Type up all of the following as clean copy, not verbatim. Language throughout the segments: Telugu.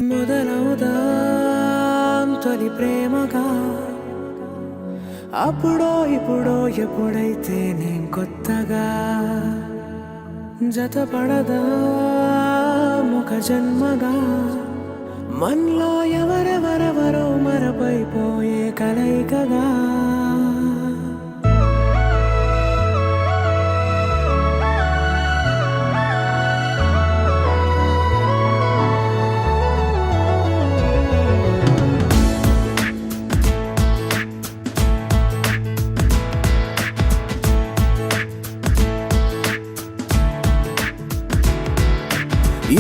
మొదలవుదాం తొలి ప్రేమగా అప్పుడో ఇప్పుడో ఎప్పుడైతే నేను కొత్తగా జతపడదా ముఖ జన్మగా మనలో ఎవరెవరెవరో మరపైపోయే కలయికగా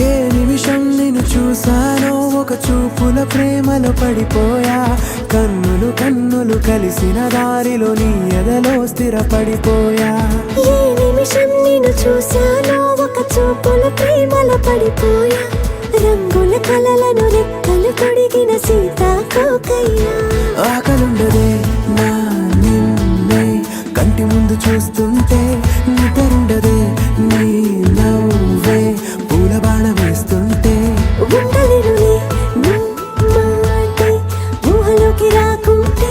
ఏ నిమిషం నిన్ను చూసానో ఒక చూపుల ప్రేమలో పడిపోయా కన్నులు కన్నులు కలిసిన దారిలో నీ ఎదలో స్థిరపడిపోయా ఏ నిమిషం నిన్ను చూసానో ఒక చూపుల ప్రేమలో పడిపోయా రంగుల కలలను రెక్కలు తొడిగిన సీతాకోకయ్యా ఆకలుండదే నా నిన్నే కంటి ముందు చూస్తుంటే నిద్రుండదే నీ నవ్వే పూల బాణం వేస్తుంటే ఉండలేనులే నీ మాటే ఊహలోకి రాకుంటే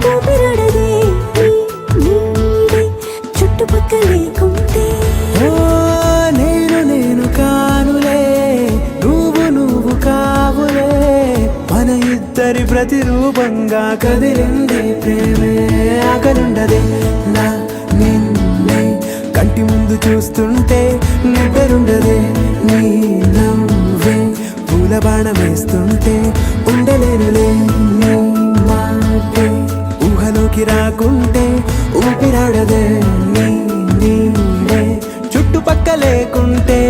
ఊపిరాడదే నీ నీడే చుట్టుపక్కల లేకుంటే ఓ నేను కానులే నువ్వు కావులే మన ఇద్దరి ప్రతిరూపంగా కదిలింది ప్రేమే ఆకలుండదే నా నిన్నే కంటి ముందు చూస్తుంటే నిద్రుండదే నీ నవ్వే పూల బాణం వేస్తుంటే ఉండలేనులే నీ మాటే ఊహలోకి రాకుంటే ఊపిరాడదే నీ నీడే చుట్టుపక్క లేకుంటే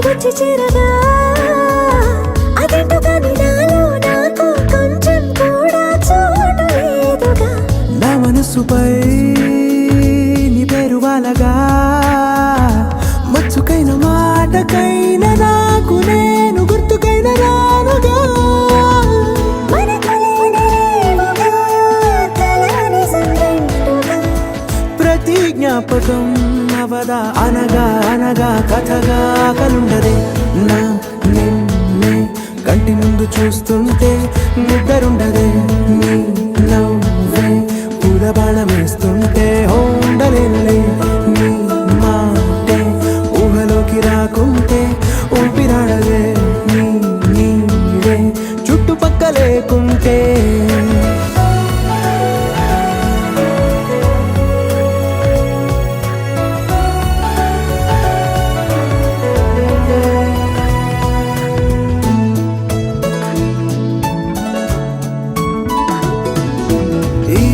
వచ్చి చేరగా అదేంటో కానీ నాలో నాకు కొంచెం కూడా చోటు లేదుగా నా మనసుపై నీ పేరు వాలగా మచ్చుకైన మాటకైన నాకు నేను గుర్తుకైన రానుగా మనకులేనిదేవుగా, కలని సంగంటుగా. ప్రతి జ్ఞాపకం అవదా అనగా అనగా కథగా కలుండదే నా నిన్నే కంటి ముందు చూస్తుంటే నిద్రుండదే నీ నవ్వే పూల బాణం వేస్తుంటే ఉండలేనులే నీ మాటే ఊహలోకి రాకుంటే ఊపిరాడదే నీ నీడే చుట్టుపక్క లేకుంటే ఈ